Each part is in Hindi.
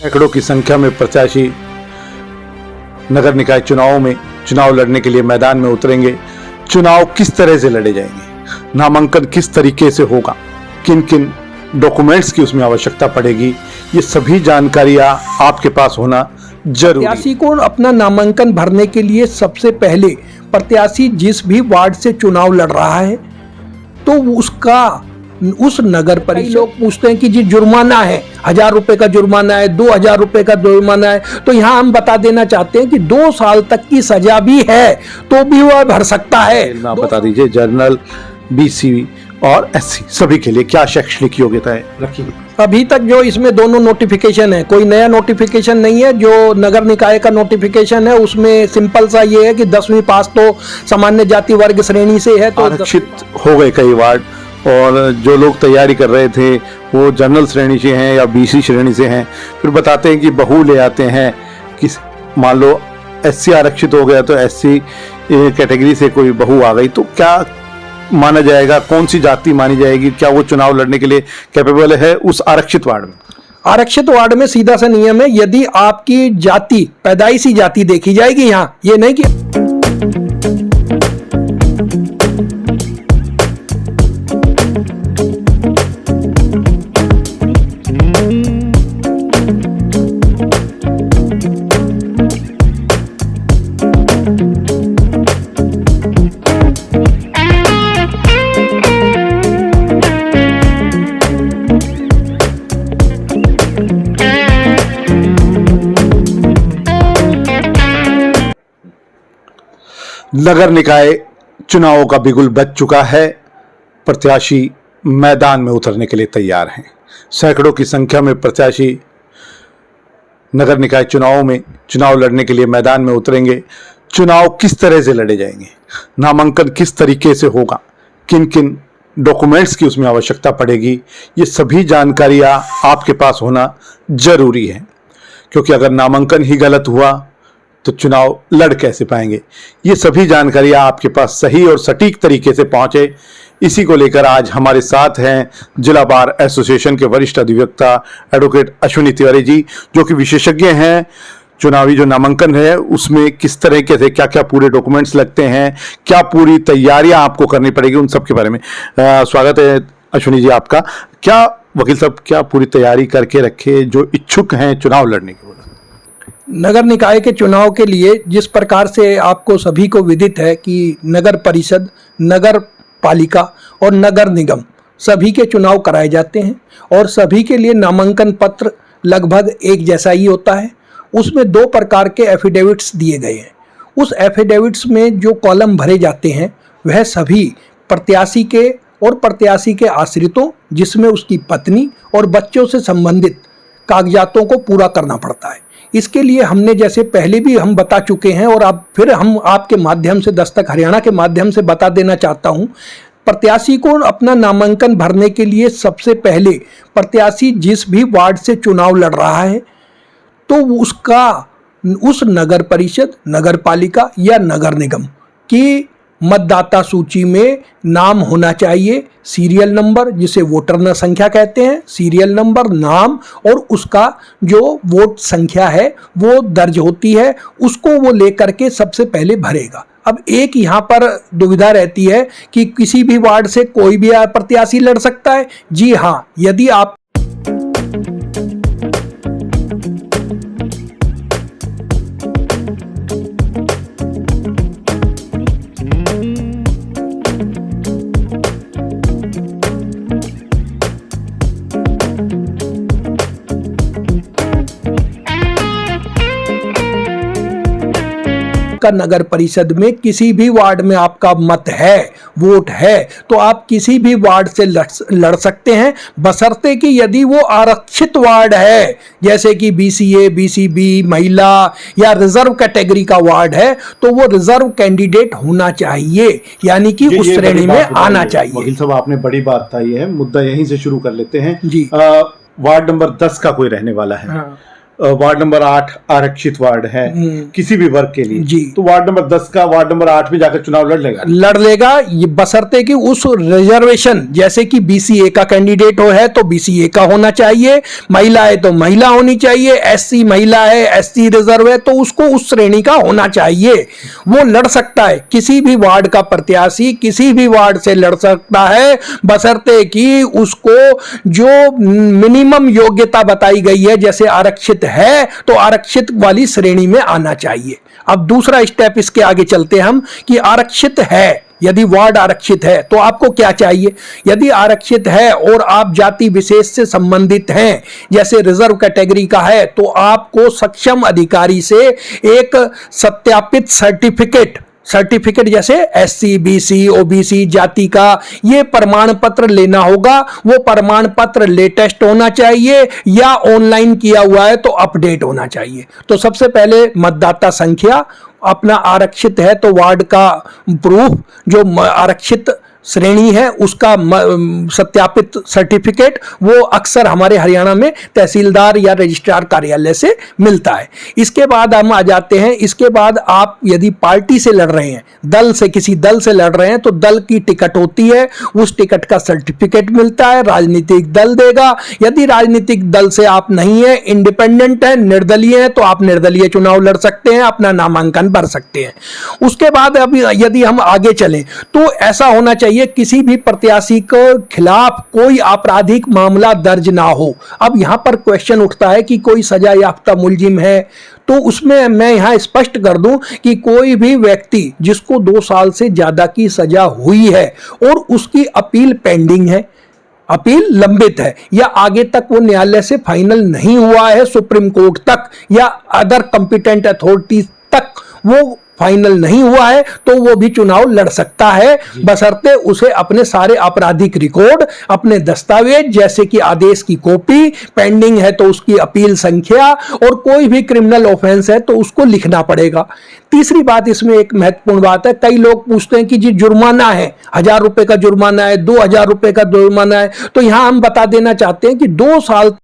सैकड़ों की संख्या में प्रत्याशी नगर निकाय चुनावों में चुनाव लड़ने के लिए मैदान में उतरेंगे। चुनाव किस तरह से लड़े जाएंगे, नामांकन किस तरीके से होगा, किन किन डॉक्यूमेंट्स की उसमें आवश्यकता पड़ेगी, ये सभी जानकारियां आपके पास होना जरूरी। प्रत्याशी को अपना नामांकन भरने के लिए सबसे पहले प्रत्याशी जिस भी वार्ड से चुनाव लड़ रहा है तो उस नगर परिषद, लोग पूछते हैं कि जी जुर्माना है, 1000 रुपए का जुर्माना है, 2000 रुपए का जुर्माना है, तो यहाँ हम बता देना चाहते हैं कि 2 साल तक की सजा भी है तो भी वह भर सकता है। ना बता दीजिए, जनरल, बीसी और एससी सभी के लिए क्या शैक्षणिक योग्यता है रखी? अभी तक जो इसमें दोनों नोटिफिकेशन है, कोई नया नोटिफिकेशन नहीं है। जो नगर निकाय का नोटिफिकेशन है उसमें सिंपल सा ये है कि 10वीं पास तो सामान्य जाति वर्ग श्रेणी से है। तो आरक्षित हो गए कई वार्ड, और जो लोग तैयारी कर रहे थे वो जनरल श्रेणी से हैं या बीसी श्रेणी से हैं, फिर बताते हैं कि बहू ले आते हैं कि मान लो एससी आरक्षित हो गया तो एससी कैटेगरी से कोई बहू आ गई तो क्या माना जाएगा, कौन सी जाति मानी जाएगी, क्या वो चुनाव लड़ने के लिए कैपेबल है उस आरक्षित वार्ड में? आरक्षित वार्ड में सीधा सा नियम है, यदि आपकी जाति पैदाइशी जाति देखी जाएगी, यहाँ ये नहीं कि नगर निकाय चुनावों का बिगुल बज चुका है। प्रत्याशी मैदान में उतरने के लिए तैयार हैं। सैकड़ों की संख्या में प्रत्याशी नगर निकाय चुनावों में चुनाव लड़ने के लिए मैदान में उतरेंगे। चुनाव किस तरह से लड़े जाएंगे, नामांकन किस तरीके से होगा, किन किन डॉक्यूमेंट्स की उसमें आवश्यकता पड़ेगी, ये सभी जानकारियां आपके पास होना जरूरी है। क्योंकि अगर नामांकन ही गलत हुआ तो चुनाव लड़ कैसे पाएंगे। ये सभी जानकारियां आपके पास सही और सटीक तरीके से पहुंचे, इसी को लेकर आज हमारे साथ हैं जिला बार एसोसिएशन के वरिष्ठ अधिवक्ता एडवोकेट अश्विनी तिवारी जी, जो कि विशेषज्ञ हैं चुनावी जो नामांकन है उसमें किस तरीके से क्या क्या पूरे डॉक्यूमेंट्स लगते हैं, क्या पूरी तैयारियां आपको करनी पड़ेगी, उन सब के बारे में स्वागत है अश्विनी जी आपका। क्या वकील साहब, क्या पूरी तैयारी करके रखे जो इच्छुक हैं चुनाव लड़ने के? नगर निकाय के चुनाव के लिए जिस प्रकार से आपको सभी को विदित है कि नगर परिषद, नगर पालिका और नगर निगम सभी के चुनाव कराए जाते हैं और सभी के लिए नामांकन पत्र लगभग एक जैसा ही होता है। उसमें 2 प्रकार के एफिडेविट्स दिए गए हैं। उस एफिडेविट्स में जो कॉलम भरे जाते हैं वह सभी प्रत्याशी के और प्रत्याशी के आश्रितों, जिसमें उसकी पत्नी और बच्चों से संबंधित कागजातों को पूरा करना पड़ता है। इसके लिए हमने, जैसे पहले भी हम बता चुके हैं और अब फिर हम आपके माध्यम से, दस्तक हरियाणा के माध्यम से बता देना चाहता हूं, प्रत्याशी को अपना नामांकन भरने के लिए सबसे पहले प्रत्याशी जिस भी वार्ड से चुनाव लड़ रहा है तो उस नगर परिषद, नगर पालिका या नगर निगम की मतदाता सूची में नाम होना चाहिए। सीरियल नंबर, जिसे वोटर संख्या कहते हैं, सीरियल नंबर, नाम और उसका जो वोट संख्या है वो दर्ज होती है, उसको वो लेकर के सबसे पहले भरेगा। अब एक यहाँ पर दुविधा रहती है कि किसी भी वार्ड से कोई भी प्रत्याशी लड़ सकता है। जी हाँ, यदि आप का नगर परिषद में किसी भी वार्ड में आपका मत है, वोट है, तो आप किसी भी वार्ड से लड़ सकते हैं, बशर्ते कि यदि वो आरक्षित वार्ड है, जैसे कि बीसीए, बीसीबी, महिला या रिजर्व कैटेगरी का वार्ड है, तो वो रिजर्व कैंडिडेट होना चाहिए, यानी कि उस श्रेणी में आना चाहिए। वकील साहब, आपने बड़ी बात बताई है, मुद्दा यहीं से शुरू कर लेते हैं जी। वार्ड नंबर 10 का कोई रहने वाला है। हाँ। वार्ड नंबर 8 आरक्षित वार्ड है किसी भी वर्ग के लिए जी, तो वार्ड नंबर 10 का वार्ड नंबर 8 में जाकर चुनाव लड़ लेगा ये बशर्ते कि उस रिजर्वेशन, जैसे कि बीसीए का कैंडिडेट है तो बीसीए का होना चाहिए, महिला है तो महिला होनी चाहिए, एससी महिला है, एससी रिजर्व है तो उसको उस श्रेणी का होना चाहिए, वो लड़ सकता है। किसी भी वार्ड का प्रत्याशी किसी भी वार्ड से लड़ सकता है, बशर्ते कि उसको जो मिनिमम योग्यता बताई गई है, जैसे आरक्षित है तो आरक्षित वाली श्रेणी में आना चाहिए। अब दूसरा स्टेप इसके आगे चलते हम कि आरक्षित है, यदि वार्ड आरक्षित है तो आपको क्या चाहिए। यदि आरक्षित है और आप जाति विशेष से संबंधित हैं, जैसे रिजर्व कैटेगरी का है, तो आपको सक्षम अधिकारी से एक सत्यापित सर्टिफिकेट जैसे एससी, बीसी, ओबीसी जाति का ये प्रमाण पत्र लेना होगा। वो प्रमाण पत्र लेटेस्ट होना चाहिए या ऑनलाइन किया हुआ है तो अपडेट होना चाहिए। तो सबसे पहले मतदाता संख्या, अपना आरक्षित है तो वार्ड का प्रूफ, जो आरक्षित श्रेणी है उसका सत्यापित सर्टिफिकेट, वो अक्सर हमारे हरियाणा में तहसीलदार या रजिस्ट्रार कार्यालय से मिलता है। इसके बाद हम आ जाते हैं, इसके बाद आप यदि पार्टी से लड़ रहे हैं, दल से, किसी दल से लड़ रहे हैं तो दल की टिकट होती है, उस टिकट का सर्टिफिकेट मिलता है, राजनीतिक दल देगा। यदि राजनीतिक दल से आप नहीं है, इंडिपेंडेंट है, निर्दलीय है, तो आप निर्दलीय चुनाव लड़ सकते हैं, अपना नामांकन भर सकते हैं। उसके बाद अभी यदि हम आगे चलें तो ऐसा होना चाहिए किसी भी प्रत्याशी के खिलाफ कोई आपराधिक मामला दर्ज ना हो। अब यहां पर क्वेश्चन उठता है कि कोई सजा याफ्ता मुलजिम है, तो उसमें मैं यहां स्पष्ट कर दूं कि कोई भी व्यक्ति जिसको 2 साल से ज्यादा की सजा हुई है और उसकी अपील पेंडिंग है, अपील लंबित है, या आगे तक वो न्यायालय से फाइनल नहीं हुआ है, सुप्रीम कोर्ट तक या अदर कंपिटेंट अथॉरिटीज तक वो फाइनल नहीं हुआ है, तो वो भी चुनाव लड़ सकता है, बशर्ते उसे अपने सारे आपराधिक रिकॉर्ड, अपने दस्तावेज जैसे कि आदेश की कॉपी, पेंडिंग है तो उसकी अपील संख्या, और कोई भी क्रिमिनल ऑफेंस है तो उसको लिखना पड़ेगा। तीसरी बात इसमें एक महत्वपूर्ण बात है, कई लोग पूछते हैं कि जी जुर्माना है, 1000 रुपए का जुर्माना है, 2000 रुपए का जुर्माना है, तो यहां हम बता देना चाहते हैं कि 2 साल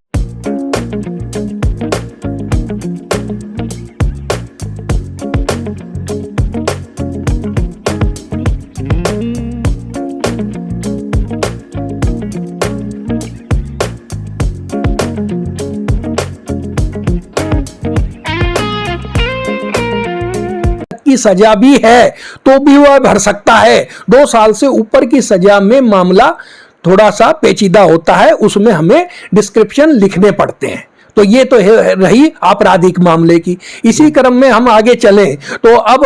की सजा भी है तो भी वह भर सकता है। 2 साल से ऊपर की सजा में मामला थोड़ा सा पेचीदा होता है, उसमें हमें डिस्क्रिप्शन लिखने पड़ते हैं। तो ये तो रही आपराधिक मामले की। इसी क्रम में हम आगे चलें तो अब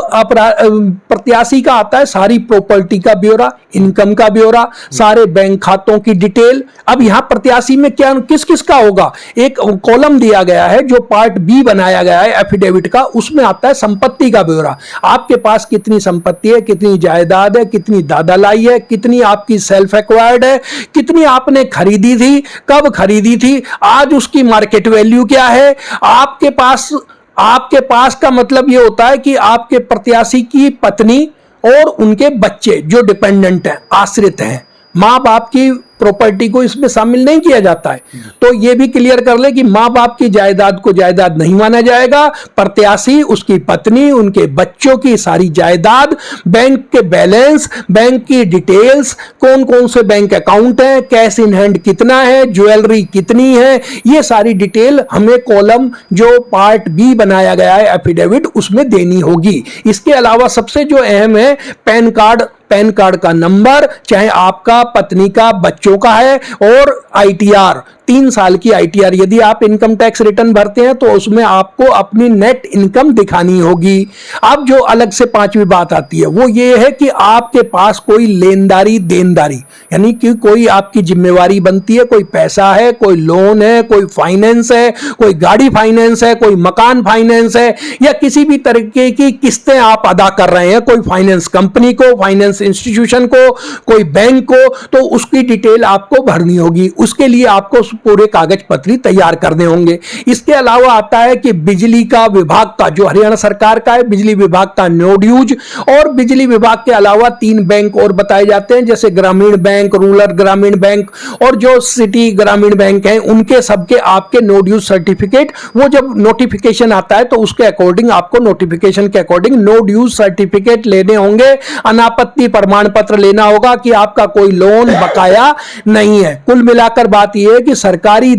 प्रत्याशी का आता है सारी प्रॉपर्टी का ब्यौरा, इनकम का ब्यौरा, सारे बैंक खातों की डिटेल। अब यहां प्रत्याशी में क्या किस किस का होगा, एक कॉलम दिया गया है जो पार्ट बी बनाया गया है एफिडेविट का, उसमें आता है संपत्ति का ब्यौरा। आपके पास कितनी संपत्ति है, कितनी जायदाद है, कितनी दादालाई है, कितनी आपकी सेल्फ एक्वायर्ड है, कितनी आपने खरीदी थी, कब खरीदी थी, आज उसकी मार्केट वैल्यू क्या है। आपके पास का मतलब यह होता है कि आपके प्रत्याशी की पत्नी और उनके बच्चे जो डिपेंडेंट हैं, आश्रित हैं, मां बाप की प्रॉपर्टी को इसमें शामिल नहीं किया जाता है। तो यह भी क्लियर कर ले कि मां बाप की जायदाद को जायदाद नहीं माना जाएगा। प्रत्याशी, उसकी पत्नी, उनके बच्चों की सारी जायदाद, बैंक के बैलेंस, बैंक की डिटेल्स, कौन कौन से बैंक अकाउंट हैं, कैश इन हैंड कितना है, ज्वेलरी कितनी है, ये सारी डिटेल हमें कॉलम जो पार्ट बी बनाया गया है एफिडेविट उसमें देनी होगी। इसके अलावा सबसे जो अहम है पैन कार्ड का नंबर, चाहे आपका, पत्नी का, बच्चों का है, और आईटीआर, 3 साल की आईटीआर। यदि आप इनकम टैक्स रिटर्न भरते हैं तो उसमें आपको अपनी नेट इनकम दिखानी होगी। अब जो अलग से 5वीं बात आती है वो ये है कि आपके पास कोई लेनदारी देनदारी, यानी कि कोई आपकी जिम्मेवारी बनती है, कोई पैसा है, कोई लोन है, कोई फाइनेंस है, कोई गाड़ी फाइनेंस है, कोई मकान फाइनेंस है, या किसी भी तरीके की किस्तें आप अदा कर रहे हैं, कोई फाइनेंस कंपनी को, फाइनेंस इंस्टीट्यूशन को, कोई बैंक को, तो उसकी डिटेल आपको भरनी होगी। उसके लिए आपको पूरे कागज पत्री तैयार करने होंगे। इसके अलावा आता है कि बिजली का विभाग का, जो हरियाणा सरकार का है, बिजली विभाग का नो ड्यूज, और बिजली विभाग के अलावा 3 बैंक और बताए जाते हैं, जैसे ग्रामीण बैंक, रूरल ग्रामीण बैंक और जो सिटी ग्रामीण बैंक हैं, उनके सबके आपके नो ड्यूज सर्टिफिकेट, वो जब नोटिफिकेशन आता है तो उसके अकॉर्डिंग आपको नोटिफिकेशन के अकॉर्डिंग नो ड्यूज सर्टिफिकेट लेने होंगे। अनापत्ति प्रमाण पत्र लेना होगा कि आपका कोई लोन बकाया नहीं है। कुल मिलाकर बात यह है कि सरकारी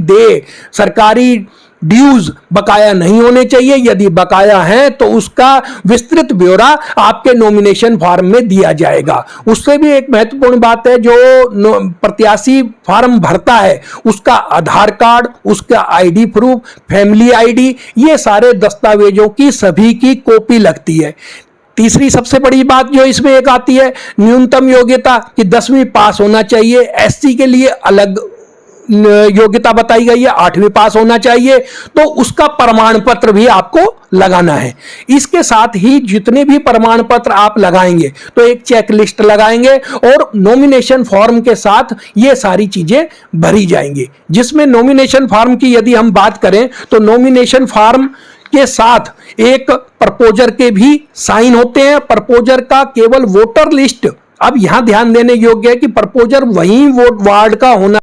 ड्यूज बकाया नहीं होने चाहिए। यदि बकाया है तो उसका विस्तृत ब्यौरा आपके नॉमिनेशन फॉर्म में दिया जाएगा। उससे भी एक महत्वपूर्ण बात है, जो प्रत्याशी फॉर्म भरता है उसका आधार कार्ड, उसका आईडी प्रूफ, फैमिली आईडी, ये सारे दस्तावेजों की सभी की कॉपी लगती है। तीसरी सबसे बड़ी बात जो इसमें एक आती है, न्यूनतम योग्यता कि 10वीं पास होना चाहिए। एससी के लिए अलग योग्यता बताई गई है, 8वीं पास होना चाहिए, तो उसका प्रमाण पत्र भी आपको लगाना है। इसके साथ ही जितने भी प्रमाण पत्र आप लगाएंगे तो एक चेक लिस्ट लगाएंगे और नॉमिनेशन फॉर्म के साथ ये सारी चीजें भरी जाएंगी। जिसमें नॉमिनेशन फॉर्म की यदि हम बात करें तो नॉमिनेशन फॉर्म के साथ एक प्रपोजर के भी साइन होते हैं। प्रपोजर का केवल वोटर लिस्ट, अब यहां ध्यान देने योग्य है कि प्रपोजर वही वार्ड का होना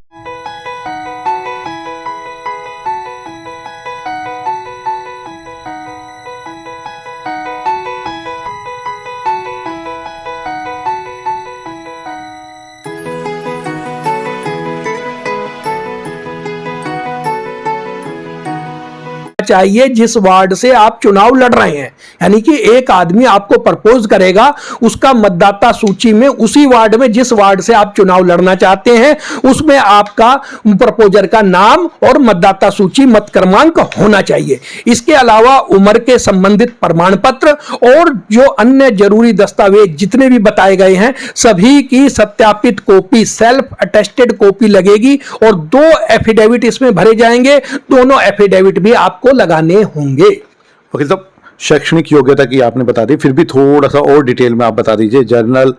चाहिए जिस वार्ड से आप चुनाव लड़ रहे हैं। यानी कि एक आदमी आपको प्रपोज करेगा, उसका मतदाता सूची में उसी वार्ड में, जिस वार्ड से आप चुनाव लड़ना चाहते हैं, उसमें आपका प्रपोजर का नाम और मतदाता सूची मत क्रमांक होना चाहिए। इसके अलावा उम्र के संबंधित प्रमाण पत्र और जो अन्य जरूरी दस्तावेज जितने भी बताए गए हैं सभी की सत्यापित कॉपी, सेल्फ अटेस्टेड कॉपी लगेगी और 2 एफिडेविट इसमें भरे जाएंगे। दोनों एफिडेविट भी आपको लगाने होंगे। वकील साहब, शैक्षणिक योग्यता की आपने बता दी, फिर भी थोड़ा सा और डिटेल में आप बता दीजिए। जनरल,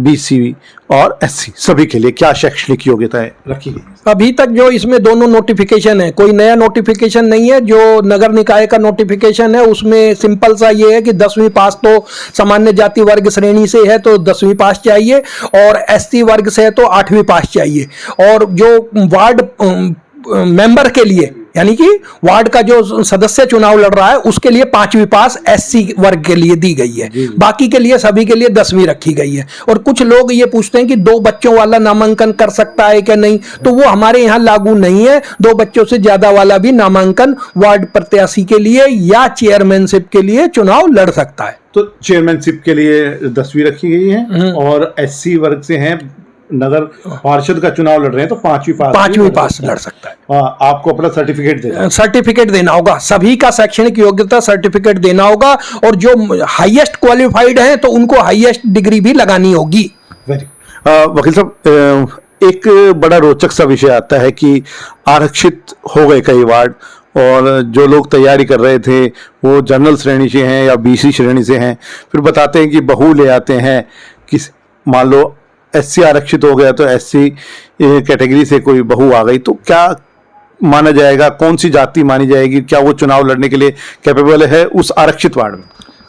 बीसी और एससी सभी के लिए क्या शैक्षणिक योग्यता रखी गई? अभी तक जो इसमें दोनों नोटिफिकेशन है, कोई नया नोटिफिकेशन नहीं है। जो नगर निकाय का नोटिफिकेशन है उसमें सिंपल सा ये है कि 10वीं पास तो सामान्य जाति वर्ग श्रेणी से है तो 10वीं पास चाहिए, और एससी वर्ग से है तो 8वीं पास चाहिए। और जो वार्ड मेंबर के लिए, यानी कि वार्ड का जो सदस्य चुनाव लड़ रहा है उसके लिए 5वीं पास एससी वर्ग के लिए दी गई है। बाकी के लिए सभी के लिए 10वीं रखी गई है। और कुछ लोग ये पूछते हैं कि 2 बच्चों वाला नामांकन कर सकता है क्या? नहीं, तो वो हमारे यहाँ लागू नहीं है। 2 बच्चों से ज्यादा वाला भी नामांकन वार्ड प्रत्याशी के लिए या चेयरमैनशिप के लिए चुनाव लड़ सकता है। तो चेयरमैनशिप के लिए 10वीं रखी गई है और एससी वर्ग से हैं, नगर पार्षद का चुनाव लड़ रहे हैं तो 5वीं पास लड़ सकता है। आपको अपना सर्टिफिकेट देना होगा, सभी का शैक्षणिक योग्यता सर्टिफिकेट देना होगा, और जो हाईएस्ट क्वालिफाइड हैं तो उनको हाईएस्ट डिग्री भी लगानी होगी। वकील साहब, एक बड़ा रोचक सा विषय आता है कि आरक्षित हो गए कई वार्ड, और जो लोग तैयारी कर रहे थे वो जनरल श्रेणी से हैं या बीसी श्रेणी से हैं, फिर बताते हैं कि बहू ले आते हैं। कि मान लो एससी आरक्षित हो गया तो एससी कैटेगरी से कोई बहू आ गई तो क्या माना जाएगा? कौन सी जाति मानी जाएगी? क्या वो चुनाव लड़ने के लिए कैपेबल है उस आरक्षित वार्ड में?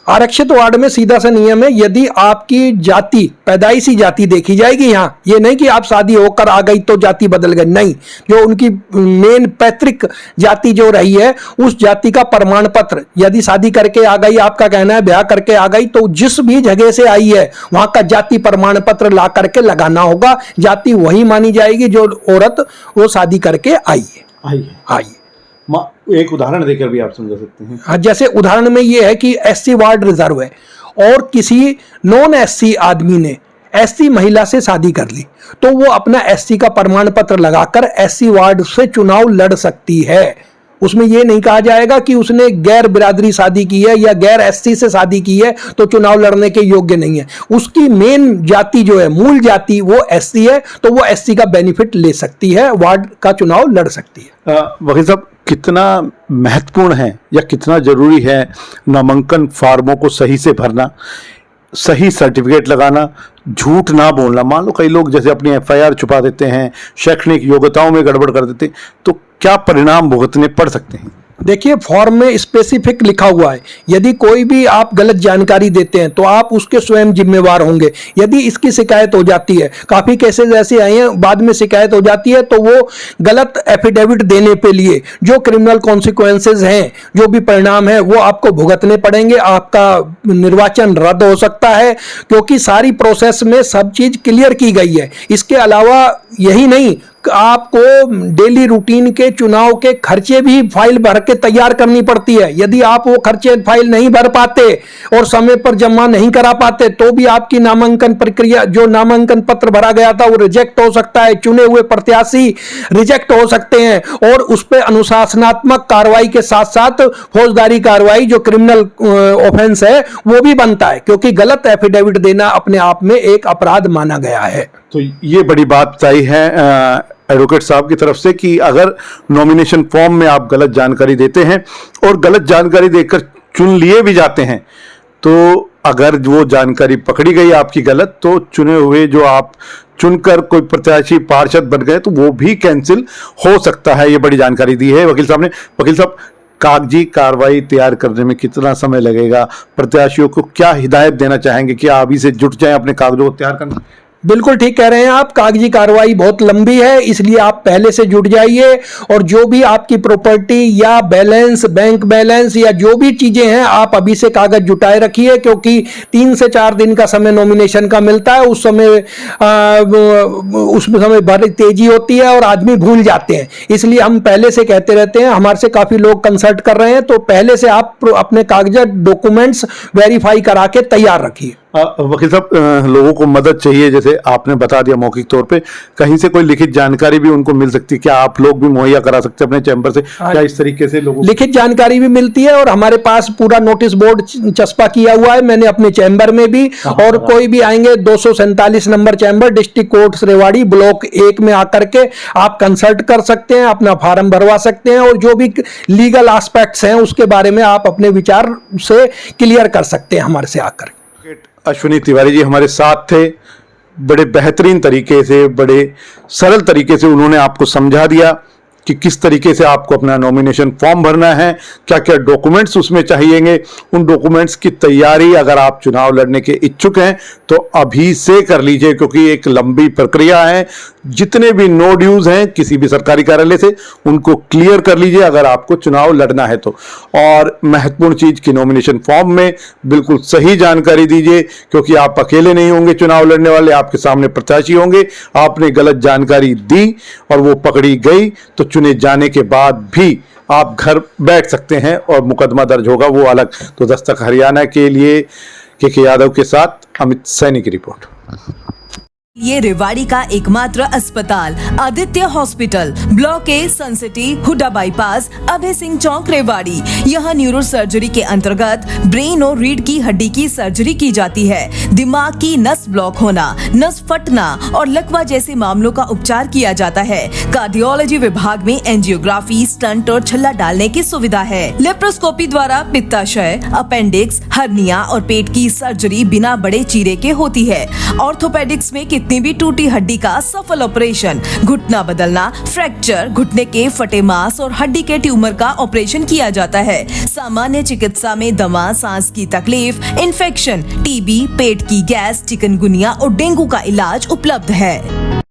आरक्षित वार्ड में सीधा सा नियम है, यदि आपकी जाति, पैदाइशी जाति देखी जाएगी। यहाँ ये नहीं कि आप शादी होकर आ गई तो जाति बदल गई, नहीं। जो उनकी मेन पैतृक जाति जो रही है उस जाति का प्रमाण पत्र, यदि शादी करके आ गई, आपका कहना है ब्याह करके आ गई, तो जिस भी जगह से आई है वहां का जाति प्रमाण पत्र ला करके लगाना होगा। जाति वही मानी जाएगी जो औरत वो शादी करके आई है। एक उदाहरण देकर भी आप समझा सकते हैं। हाँ, जैसे उदाहरण में ये है कि एससी वार्ड रिजर्व है और किसी नॉन एससी आदमी ने एससी महिला से शादी कर ली, तो वो अपना एससी का प्रमाण पत्र लगाकर एससी वार्ड से चुनाव लड़ सकती है। उसमें यह नहीं कहा जाएगा कि उसने गैर बिरादरी शादी की है या गैर एससी से शादी की है तो चुनाव लड़ने के योग्य नहीं है। उसकी मेन जाति जो है, मूल जाति, वो एससी है, तो वो एससी का बेनिफिट ले सकती है, वार्ड का चुनाव लड़ सकती है। वकील साहब, कितना महत्वपूर्ण है या कितना जरूरी है नामांकन फॉर्मों को सही से भरना? सही सर्टिफिकेट लगाना, झूठ ना बोलना। मान लो कई लोग जैसे अपनी एफआईआर छुपा देते हैं, शैक्षणिक योग्यताओं में गड़बड़ कर देते हैं, तो क्या परिणाम भुगतने पड़ सकते हैं? देखिए, फॉर्म में स्पेसिफिक लिखा हुआ है, यदि कोई भी आप गलत जानकारी देते हैं तो आप उसके स्वयं जिम्मेवार होंगे। यदि इसकी शिकायत हो जाती है, काफ़ी केसेस ऐसे आए हैं, बाद में शिकायत हो जाती है, तो वो गलत एफिडेविट देने पे लिए जो क्रिमिनल कॉन्सिक्वेंसेज हैं, जो भी परिणाम है, वो आपको भुगतने पड़ेंगे। आपका निर्वाचन रद्द हो सकता है, क्योंकि सारी प्रोसेस में सब चीज़ क्लियर की गई है। इसके अलावा यही नहीं, आपको डेली रूटीन के चुनाव के खर्चे भी फाइल भर के तैयार करनी पड़ती है। यदि आप वो खर्चे फाइल नहीं भर पाते और समय पर जमा नहीं करा पाते, तो भी आपकी नामांकन प्रक्रिया, जो नामांकन पत्र भरा गया था, वो रिजेक्ट हो सकता है। चुने हुए प्रत्याशी रिजेक्ट हो सकते हैं और उस पर अनुशासनात्मक कार्रवाई के साथ साथ फौजदारी कार्रवाई, जो क्रिमिनल ऑफेंस है, वो भी बनता है, क्योंकि गलत एफिडेविट देना अपने आप में एक अपराध माना गया है। तो ये बड़ी बात बताई है एडवोकेट साहब की तरफ से कि अगर नॉमिनेशन फॉर्म में आप गलत जानकारी देते हैं और गलत जानकारी देकर चुन लिए भी जाते हैं, तो अगर वो जानकारी पकड़ी गई आपकी गलत, तो चुने हुए जो आप चुनकर कोई प्रत्याशी पार्षद बन गए, तो वो भी कैंसिल हो सकता है। ये बड़ी जानकारी दी है वकील साहब ने। वकील साहब, कागजी कार्रवाई तैयार करने में कितना समय लगेगा? प्रत्याशियों को क्या हिदायत देना चाहेंगे कि अभी से जुट जाएं अपने कागजों को तैयार करने? बिल्कुल ठीक कह रहे हैं आप, कागजी कार्रवाई बहुत लंबी है, इसलिए आप पहले से जुट जाइए और जो भी आपकी प्रॉपर्टी या बैलेंस, बैंक बैलेंस या जो भी चीजें हैं, आप अभी से कागज जुटाए रखिए, क्योंकि 3 से 4 दिन का समय नॉमिनेशन का मिलता है। उस समय बड़ी तेजी होती है और आदमी भूल जाते हैं, इसलिए हम पहले से कहते रहते हैं। हमारे से काफी लोग कंसल्ट कर रहे हैं, तो पहले से आप अपने कागजात, डॉक्यूमेंट्स वेरीफाई करा के तैयार रखिए। वकील साहब, लोगों को मदद चाहिए, जैसे आपने बता दिया मौखिक तौर पे, कहीं से कोई लिखित जानकारी भी उनको मिल सकती है? क्या आप लोग भी मुहैया करा सकते हैं अपने चैम्बर से? क्या इस तरीके से लोगों लिखित जानकारी भी मिलती है और हमारे पास पूरा नोटिस बोर्ड चस्पा किया हुआ है, मैंने अपने चैम्बर में भी। और कोई भी आएंगे, 247 number chamber, district court Rewari, block 1 में आकर के आप कंसल्ट कर सकते हैं, अपना फॉर्म भरवा सकते हैं और जो भी लीगल एस्पेक्ट्स हैं उसके बारे में आप अपने विचार से क्लियर कर सकते हैं हमारे से आकर। अश्विनी तिवारी जी हमारे साथ थे। बड़े बेहतरीन तरीके से, बड़े सरल तरीके से उन्होंने आपको समझा दिया कि किस तरीके से आपको अपना नॉमिनेशन फॉर्म भरना है, क्या क्या डॉक्यूमेंट्स उसमें चाहिएंगे। उन डॉक्यूमेंट्स की तैयारी अगर आप चुनाव लड़ने के इच्छुक हैं तो अभी से कर लीजिए, क्योंकि एक लंबी प्रक्रिया है। जितने भी नो ड्यूज हैं किसी भी सरकारी कार्यालय से, उनको क्लियर कर लीजिए अगर आपको चुनाव लड़ना है तो। और महत्वपूर्ण चीज की नॉमिनेशन फॉर्म में बिल्कुल सही जानकारी दीजिए, क्योंकि आप अकेले नहीं होंगे चुनाव लड़ने वाले, आपके सामने प्रत्याशी होंगे। आपने गलत जानकारी दी और वो पकड़ी गई तो चुने जाने के बाद भी आप घर बैठ सकते हैं और मुकदमा दर्ज होगा, वो अलग। तो दस्तक हरियाणा के लिए के यादव के साथ अमित सैनी की रिपोर्ट। ये रेवाड़ी का एकमात्र अस्पताल Aditya hospital, block A, sun city, HUDA bypass, Abhay Singh चौक, रेवाड़ी। यहाँ न्यूरो सर्जरी के अंतर्गत ब्रेन और रीढ़ की हड्डी की सर्जरी की जाती है। दिमाग की नस ब्लॉक होना, नस फटना और लकवा जैसे मामलों का उपचार किया जाता है। कार्डियोलॉजी विभाग में एंजियोग्राफी, स्टंट और छल्ला डालने की सुविधा है। लेप्रोस्कोपी द्वारा पित्ताशय, अपेंडिक्स, हर्निया और पेट की सर्जरी बिना बड़े चीरे के होती है। ऑर्थोपेडिक्स में कितनी भी टूटी हड्डी का सफल ऑपरेशन, घुटना बदलना, फ्रैक्चर, घुटने के फटे मांस और हड्डी के ट्यूमर का ऑपरेशन किया जाता है। सामान्य चिकित्सा में दमा, सांस की तकलीफ, इन्फेक्शन, टीबी, पेट की गैस, चिकनगुनिया और डेंगू का इलाज उपलब्ध है।